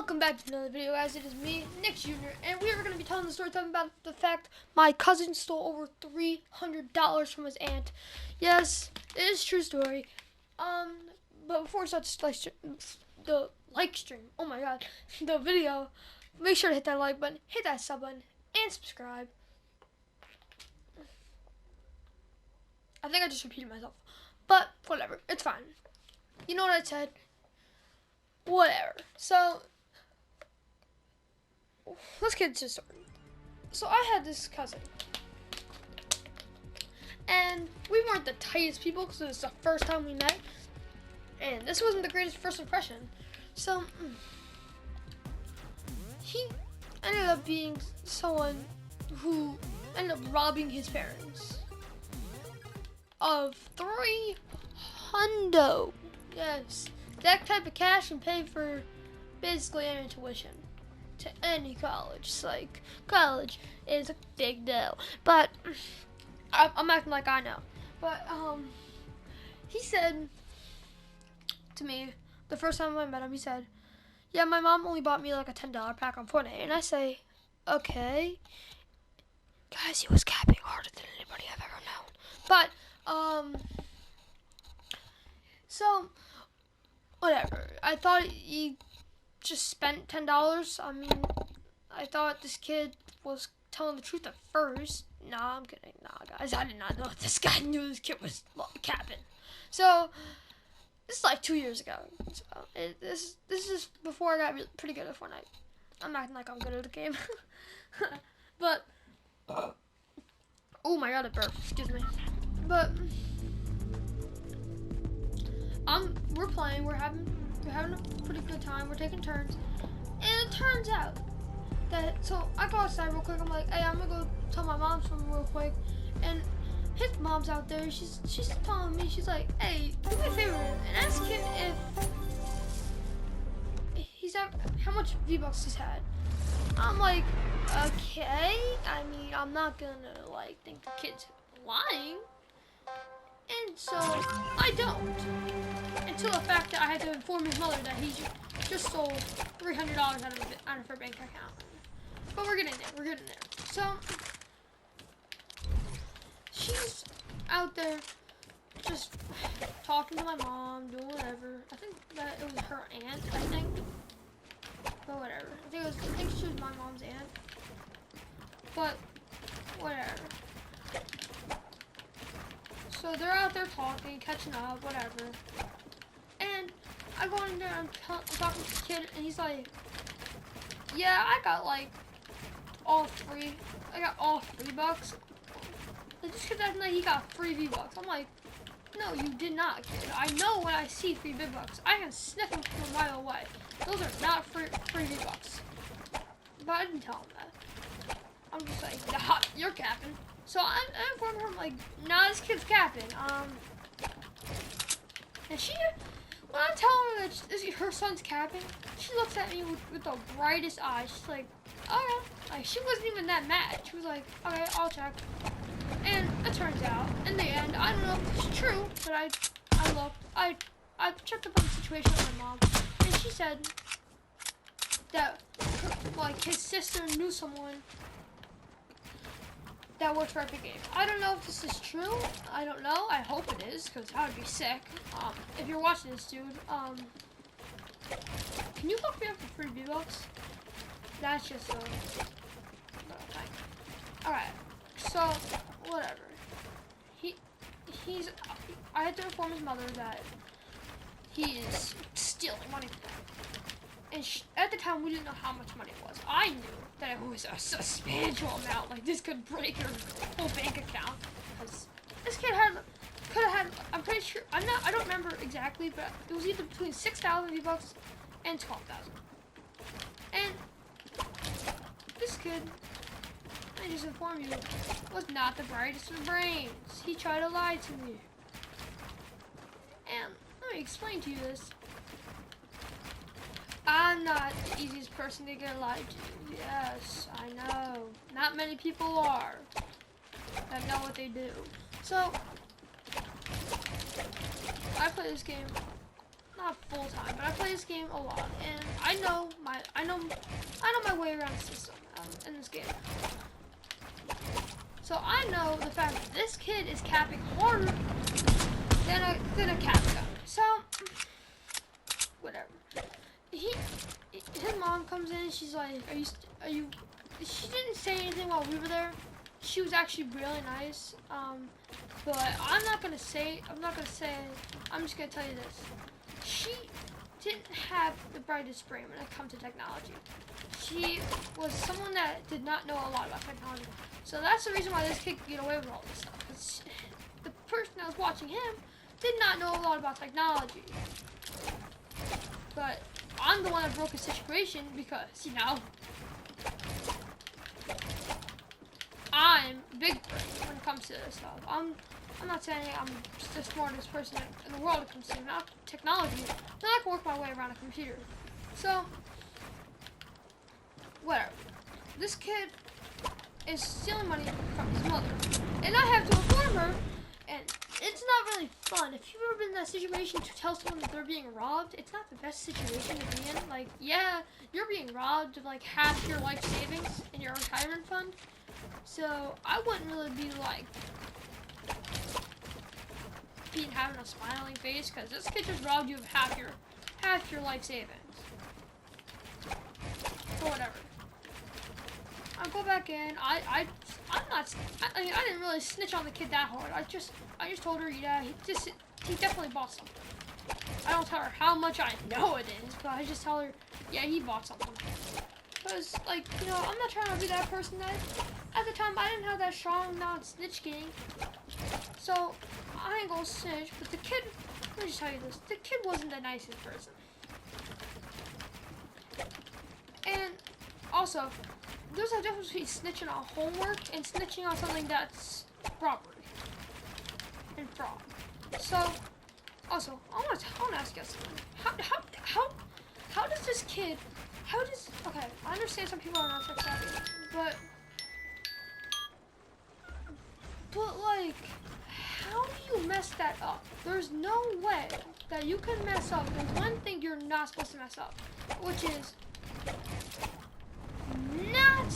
Welcome back to another video, guys. It is me, Nick Jr., and we are going to be telling the story talking about the fact my cousin stole over $300 from his aunt. Yes, it is a true story. But before we start the like stream, oh my god, the video, make sure to hit that like button, hit that sub button, and subscribe. I think I just repeated myself, but whatever, it's fine. You know what I said? Whatever. So, let's get into the story. So, I had this cousin. And we weren't the tightest people because it was the first time we met. And this wasn't the greatest first impression. So, he ended up being someone who ended up robbing his parents of $300. Yes. That type of cash can pay for basically any tuition to any college. It's like, college is a big deal. But I'm acting like I know. But he said to me the first time I met him, he said, "Yeah, my mom only bought me like a $10 pack on Fortnite." And I say, "Okay." Guys, he was capping harder than anybody I've ever known. But so whatever. I thought he just spent $10. I mean, I thought this kid was telling the truth at first. Nah, I'm kidding. Nah, guys, I did not know this guy knew this kid was capping. So, this is like 2 years ago. So, this is before I got pretty good at Fortnite. I'm acting like I'm good at the game. But, oh my god, it burped. Excuse me. But we're playing, we're having a pretty good time, we're taking turns, and it turns out that, so I go outside real quick, I'm like, hey, I'm gonna go tell my mom something real quick, and his mom's out there, she's telling me, she's like, hey, do me a favor, and ask him if he's ever, how much V-Bucks he's had. I'm like, okay, I mean, I'm not gonna, like, think the kid's lying. And so, I don't. Until the fact that I had to inform his mother that he just stole $300 out of her bank account. But we're getting there, So, she's out there just talking to my mom, doing whatever. I think that it was her aunt, But whatever. I think she was my mom's aunt. But, whatever. So they're out there talking, catching up, whatever. And I go in there, I'm talking to the kid, and he's like, yeah, I got all three bucks. Like, this kid's acting like he got free V-Bucks. I'm like, no, you did not, kid. I know when I see free V-Bucks. I can sniff them from a mile away. Those are not free V-Bucks. But I didn't tell him that. I'm just like, nah, you're capping. So I informed her, I'm like, nah, this kid's capping. And when I tell her that her son's capping, she looks at me with the brightest eyes. She's like, okay. Like, she wasn't even that mad. She was like, okay, I'll check. And it turns out, in the end, I don't know if it's true, but I looked. I checked up on the situation with my mom, and she said that, his sister knew someone that works for Epic Games. I don't know if this is true. I don't know. I hope it is, because that would be sick. If you're watching this, dude, can you hook me up for free V-Bucks? That's just a thing. Alright, so, whatever. I had to inform his mother that he is stealing money from them. And at the time, we didn't know how much money it was. I knew that it was a substantial amount. Like, this could break your whole bank account. Because this kid could have had, I'm pretty sure, I don't remember exactly, but it was either between 6,000 V-Bucks and 12,000. And this kid, I just inform you, was not the brightest of brains. He tried to lie to me. And let me explain to you this. I'm not the easiest person to get lied to. Yes, I know. Not many people are that know what they do. So, I play this game not full time, but I play this game a lot, and I I know my way around the system in this game. So I know the fact that this kid is capping harder than a cap gun. So whatever. His mom comes in. She's like, "Are you?" She didn't say anything while we were there. She was actually really nice. But I'm not gonna say. I'm just gonna tell you this. She didn't have the brightest brain when it comes to technology. She was someone that did not know a lot about technology. So that's the reason why this kid could get away with all this stuff. Because the person that was watching him did not know a lot about technology. But I'm the one that broke his situation because, you know, I'm big brain when it comes to this stuff. I'm not saying I'm the smartest person in the world when it comes to technology, but I can work my way around a computer. So, whatever. This kid is stealing money from his mother, and I have to inform her, and it's not really fun. If you've ever been in that situation to tell someone that they're being robbed, it's not the best situation to be in. Like, yeah, you're being robbed of like half your life savings in your retirement fund. So I wouldn't really be like having a smiling face because this kid just robbed you of half your life savings. So whatever. I'll go back in. I didn't really snitch on the kid that hard. I just told her, yeah, he definitely bought something. I don't tell her how much I know it is, but I just tell her, yeah, he bought something. Because, like, you know, I'm not trying to be that person that, at the time, I didn't have that strong non-snitch gang. So, I ain't gonna snitch, but the kid, let me just tell you this, the kid wasn't the nicest person. And, also, there's a difference between snitching on homework and snitching on something that's robbery and fraud. So, also, I want to ask you something. How does this kid, okay, I understand some people are not tech savvy, but like, how do you mess that up? There's no way that you can mess up the one thing you're not supposed to mess up, which is not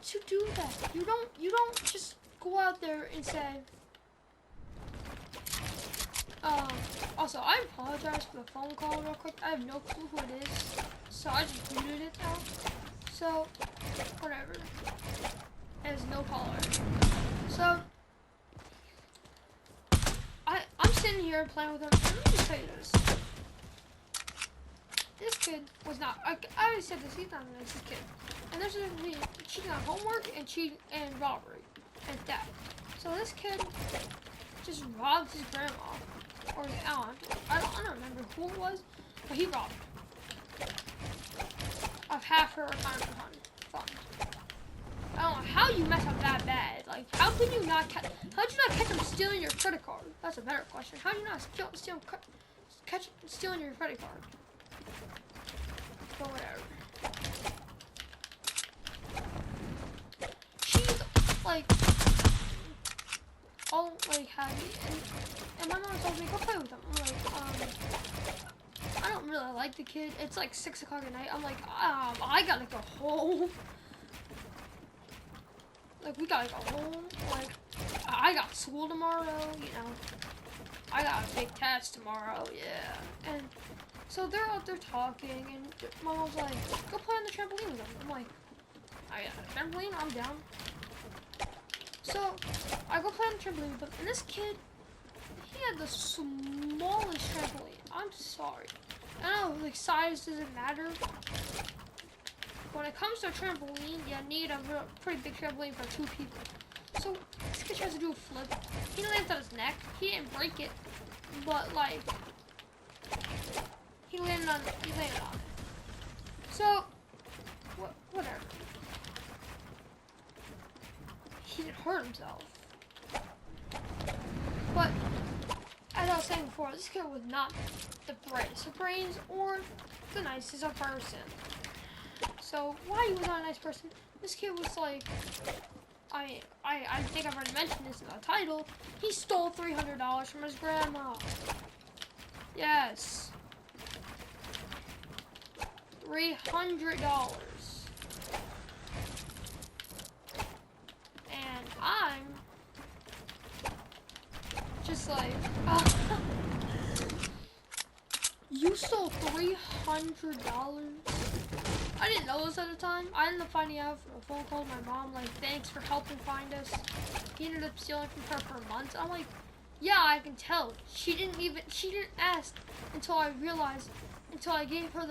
to do that. You don't just go out there and say, also, I apologize for the phone call real quick. I have no clue who it is, so I just muted it now. So, whatever. There's no caller. So, I'm sitting here playing with him. Let me just tell you this. This kid was not, I already said this, he's not the nicest kid. And there's cheating on homework and cheating and robbery and theft. So this kid just robbed his grandma or his aunt. I don't remember who it was, but he robbed of half her retirement fund. I don't know how you mess up that bad. Like, how did you not catch him stealing your credit card? That's a better question. How did you not catch stealing your credit card? But whatever. She's like all like happy, and my mom told me go play with him. I'm like, I don't really like the kid. It's like 6 o'clock at night. I'm like, I gotta go home. Like, we gotta go home. Like, I got school tomorrow, you know. I got a big test tomorrow, yeah. And so they're out there talking, and my mom's like, go play on the trampoline with them. I'm like, I got a trampoline, I'm down. So I go play on the trampoline with them, and this kid, he had the smallest trampoline. I'm sorry. I know, like, size doesn't matter. When it comes to a trampoline, you need a pretty big trampoline for 2 people. So this kid tries to do a flip. He lands on his neck. He didn't break it, but like he landed on it. So whatever. He didn't hurt himself. But as I was saying before, this kid was not the brightest of brains or the nicest of person. So why he was not a nice person? This kid was like, I think I've already mentioned this in the title. He stole $300 from his grandma. Yes. $300. And I'm just like, you stole $300? I didn't know this at the time. I ended up finding out from a phone call to my mom, like, thanks for helping find us. He ended up stealing from her for months. I'm like, yeah, I can tell. She didn't ask until I realized, until I gave her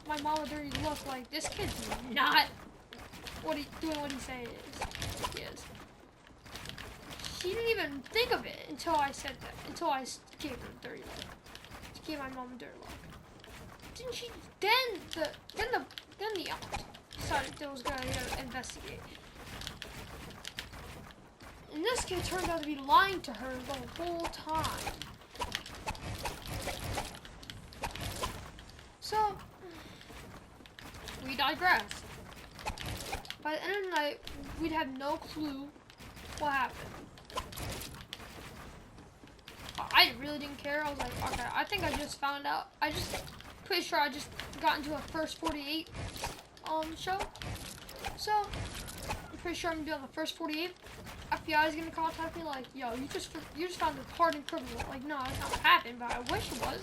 my mom a dirty look, like, this kid's not doing what he says he is. She didn't even think of it until I said that, until I gave her a dirty look. She gave my mom a dirty look. Didn't she? Then the aunt decided that was gonna investigate. And this kid turned out to be lying to her the whole time. So, we digress. By the end of the night, we'd have no clue what happened. I really didn't care. I was like, okay, I think I just found out. Pretty sure I just got into a first 48 show. So, I'm pretty sure I'm gonna be on the first 48. FBI is gonna contact me like, yo, you just found a hardened criminal. Like, no, that's not what happened, but I wish it was.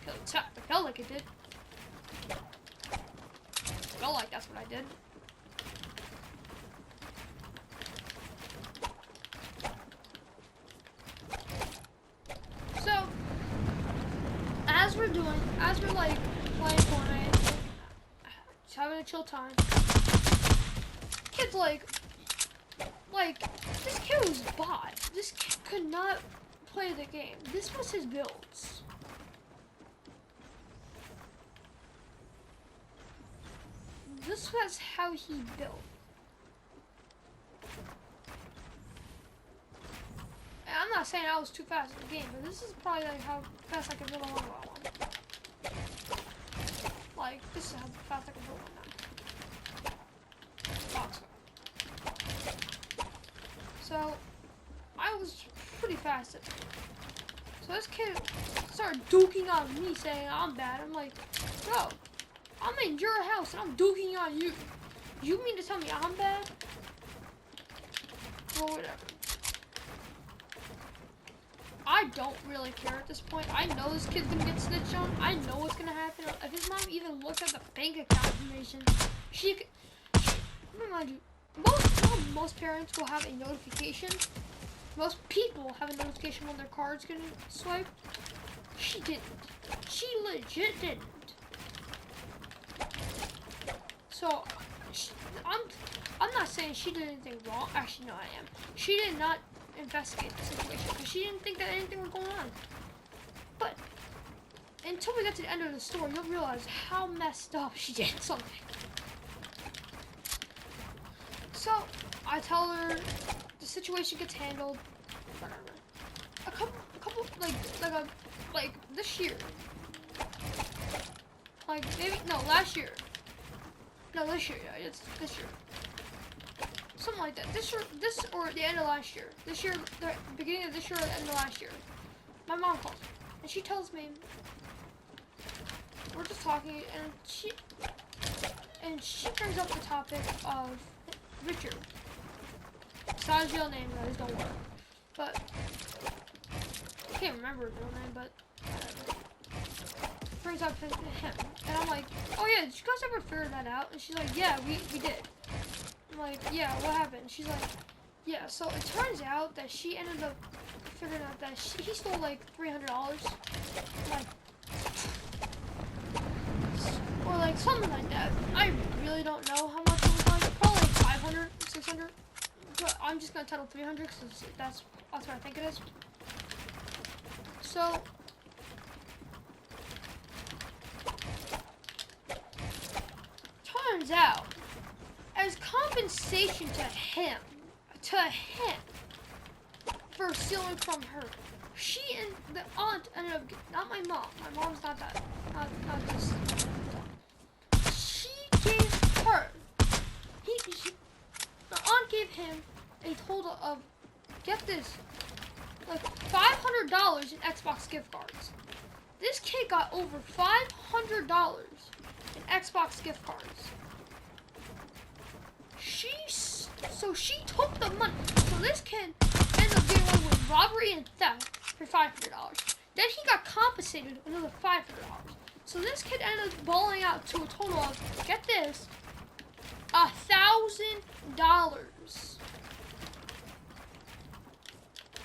It felt like it did. It felt like that's what I did. So, as we're like playing Fortnite, just having a chill time, kid's like, this kid was bot. This kid could not play the game. This was his builds. This was how he built. And I'm not saying I was too fast in the game, but this is probably like how fast I can build a one one. Like, this is how fast I can build one now. Box. So, I was pretty fast at it. So this kid started duking on me, saying I'm bad. I'm like, bro, I'm in your house and I'm duking on you. You mean to tell me I'm bad? Well, whatever. I don't really care at this point. I know this kid's gonna get snitched on. I know what's gonna happen. If his mom even looks at the bank account information, remind you, most parents will have a notification. Most people have a notification when their card's gonna swipe. She didn't. She legit didn't. So, I'm not saying she did anything wrong. Actually, no, I am. She did not investigate the situation because she didn't think that anything was going on. But until we get to the end of the story, you'll realize how messed up she did something. So I tell her the situation gets handled. A couple like this year. Like maybe last year. No, this year. Yeah, it's this year. Something like that. This or the end of last year. This year, the beginning of this year or the end of last year. My mom calls me and she tells me we're just talking, and she brings up the topic of Richard. It's not his real name, guys. Don't worry. But I can't remember his real name, but whatever. Brings up him, and I'm like, oh yeah, did you guys ever figure that out? And she's like, yeah, we did. I'm like, yeah, what happened? She's like, yeah, so it turns out that she ended up figuring out that he stole like $300. Like, or like something like that. I really don't know how much it was like. Probably like 500, 600. But I'm just gonna title 300 because that's what I think it is. So, turns out, as compensation to him for stealing from her, she and the aunt ended up, not my mom. My mom's not that, not this. She gave her, the aunt gave him a total of, get this, like $500 in Xbox gift cards. This kid got over $500 in Xbox gift cards. She took the money. So this kid ended up getting away with robbery and theft for $500. Then he got compensated another $500. So this kid ended up balling out to a total of, get this, $1,000.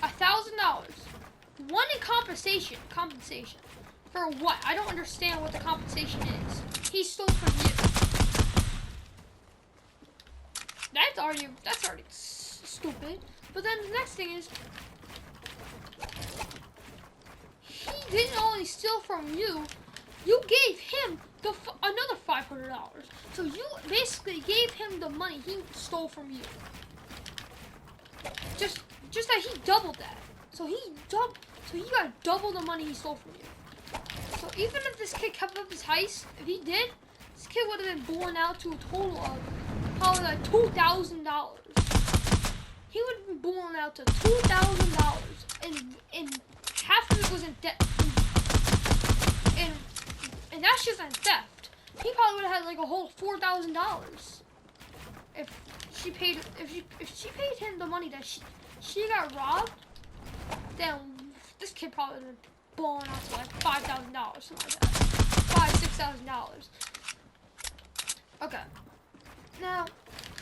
$1,000. One in compensation. Compensation. For what? I don't understand what the compensation is. He stole from you. That's already stupid. But then the next thing is, he didn't only steal from you. You gave him another $500. So you basically gave him the money he stole from you. Just that he doubled that. So he got double the money he stole from you. So even if this kid kept up his heist, if he did, this kid would have been born out to a total of probably like $2,000. He would have been born out to $2,000, and half of it was in debt. And that's just on theft. He probably would have had like a whole $4,000 if she paid him the money that she got robbed. Then this kid probably would have been blown out to like $5,000, something like that. $6,000. Okay. Now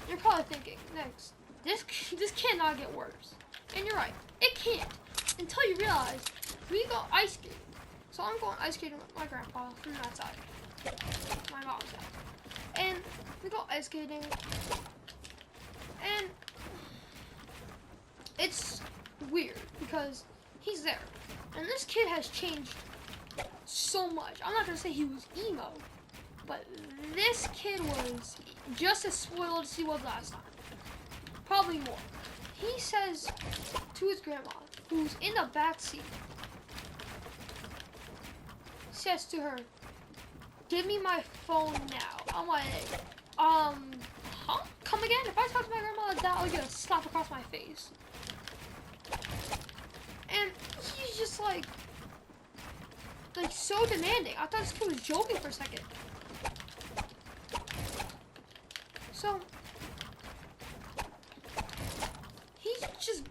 you're probably thinking next, this cannot get worse, and you're right, it can't until you realize we go ice skating. So I'm going ice skating with my grandpa from that side, my mom's side, and we go ice skating, and it's weird because he's there, and this kid has changed so much. I'm not gonna say he was emo, but this kid was just as spoiled as he was last time, probably more. He says to his grandma, who's in the back seat, says to her, "Give me my phone now." I'm like, huh? Come again? If I talk to my grandma like that, I'll get a slap across my face. And he's just like so demanding. I thought this kid was joking for a second. So he's just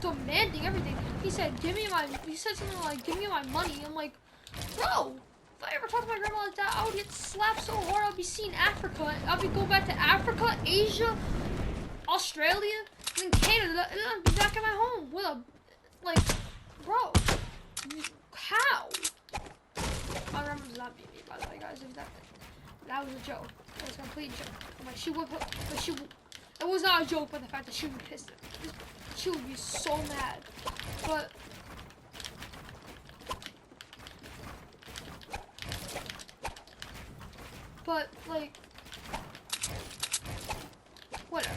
demanding everything. He said something like, "Give me my money." I'm like, bro, if I ever talk to my grandma like that, I would get slapped so hard I'll be seeing Africa. I'll be going back to Africa, Asia, Australia, and then Canada, and then I'll be back at my home with a, like, bro, how? My grandma does not beat me, by the way, guys. If that was a joke. It was a complete joke. Like, it was not a joke, but the fact that she would be pissed at me. She would be so mad. But like, whatever.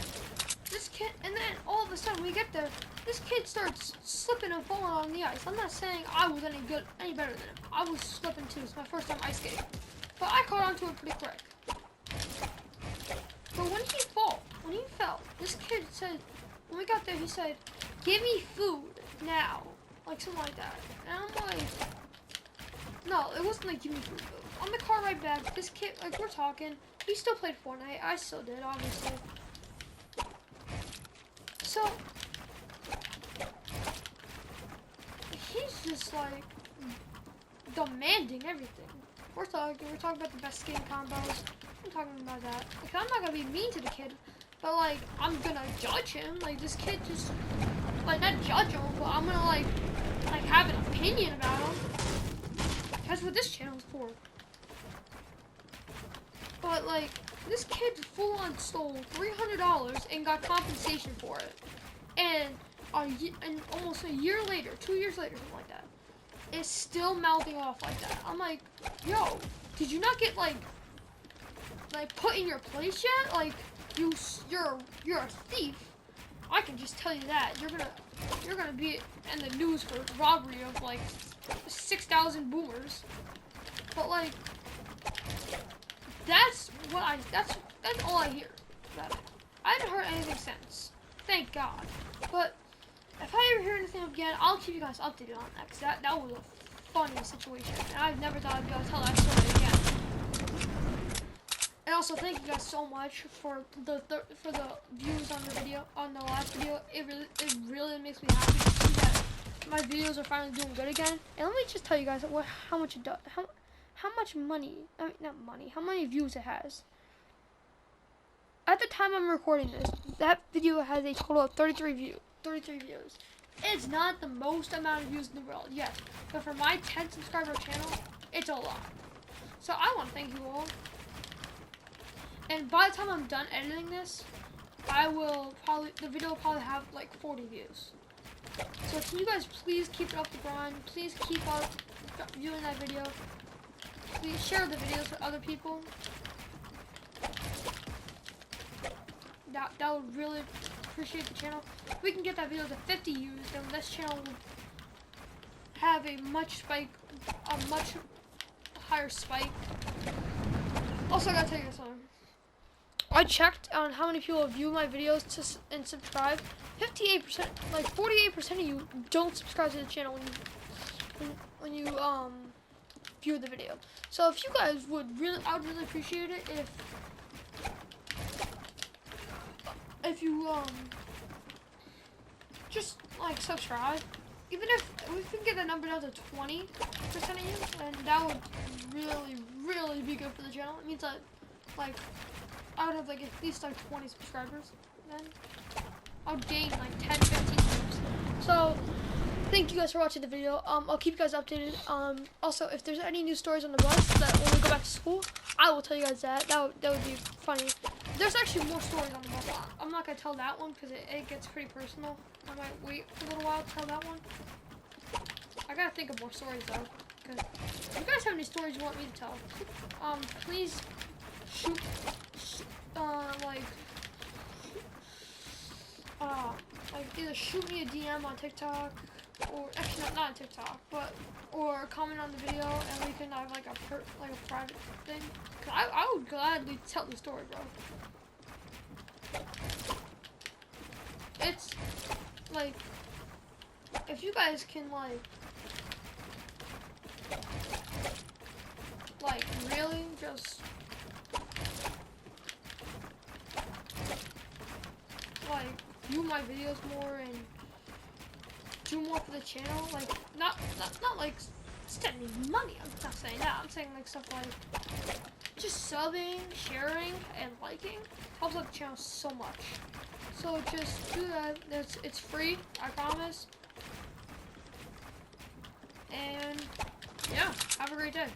This kid, and then all of a sudden we get there, this kid starts slipping and falling on the ice. I'm not saying I was any better than him. I was slipping too. It's my first time ice skating. But I caught on to it pretty quick. But when he fell, this kid said, when we got there, he said, "Give me food now." Like something like that. And I'm like, no, it wasn't like, "Give me food." On the car ride back, this kid, like, we're talking. He still played Fortnite. I still did, obviously. So he's just like demanding everything. We're talking about the best skating combos. I'm talking about that. Like, I'm not gonna be mean to the kid, but like, I'm gonna judge him. Like, this kid just, like, not judge him, but I'm gonna like have an opinion about him. That's what this channel is for. But like, this kid full on stole $300 and got compensation for it, and almost a year later, 2 years later, something like that, is still mouthing off like that. I'm like, yo, did you not get like put in your place yet? Like, you're a thief. I can just tell you that you're gonna be in the news for robbery of like 6,000 boomers. But like, that's all I hear about it. I haven't heard anything since. Thank God. But if I ever hear anything again, I'll keep you guys updated on that, because that was a funny situation, and I never thought I'd be able to tell that story again. also, thank you guys so much for the views on the video, on the last video. It really makes me happy to see that my videos are finally doing good again. And let me just tell you guys how much it does, how much money, I mean not money, how many views it has. At the time I'm recording this, that video has a total of 33 views. It's not the most amount of views in the world, yes, but for my 10 subscriber channel, it's a lot. So I want to thank you all. And by the time I'm done editing this, the video will probably have like 40 views. So can you guys please keep it up the grind? Please keep up viewing that video. Please share the videos with other people. That would really appreciate the channel. If we can get that video to 50 views, then this channel will have a much higher spike. Also, I gotta tell you something. I checked on how many people view my videos and subscribe. 58%, like 48% of you don't subscribe to the channel when you view the video. So if you guys would I would really appreciate it if you just like subscribe. Even if we can get the number down to 20% of you, and that would really be good for the channel. It means that like I would have like at least like 20 subscribers. Then I would gain like 10, 15 subs. So thank you guys for watching the video. I'll keep you guys updated. Also, if there's any new stories on the bus that when we go back to school, I will tell you guys that. That would be funny. There's actually more stories on the bus. I'm not gonna tell that one because it gets pretty personal. I might wait for a little while to tell that one. I gotta think of more stories though. Cause if you guys have any stories you want me to tell, please shoot, like either shoot me a DM on TikTok, or actually not on TikTok, or comment on the video, and we can have like a private thing. Cause I would gladly tell the story, bro. It's like if you guys can like really just like view my videos more and do more for the channel, like not like spending money. I'm not saying that. I'm saying like stuff like just subbing, sharing, and liking helps out the channel so much. So just do that. It's free, I promise. And yeah, have a great day.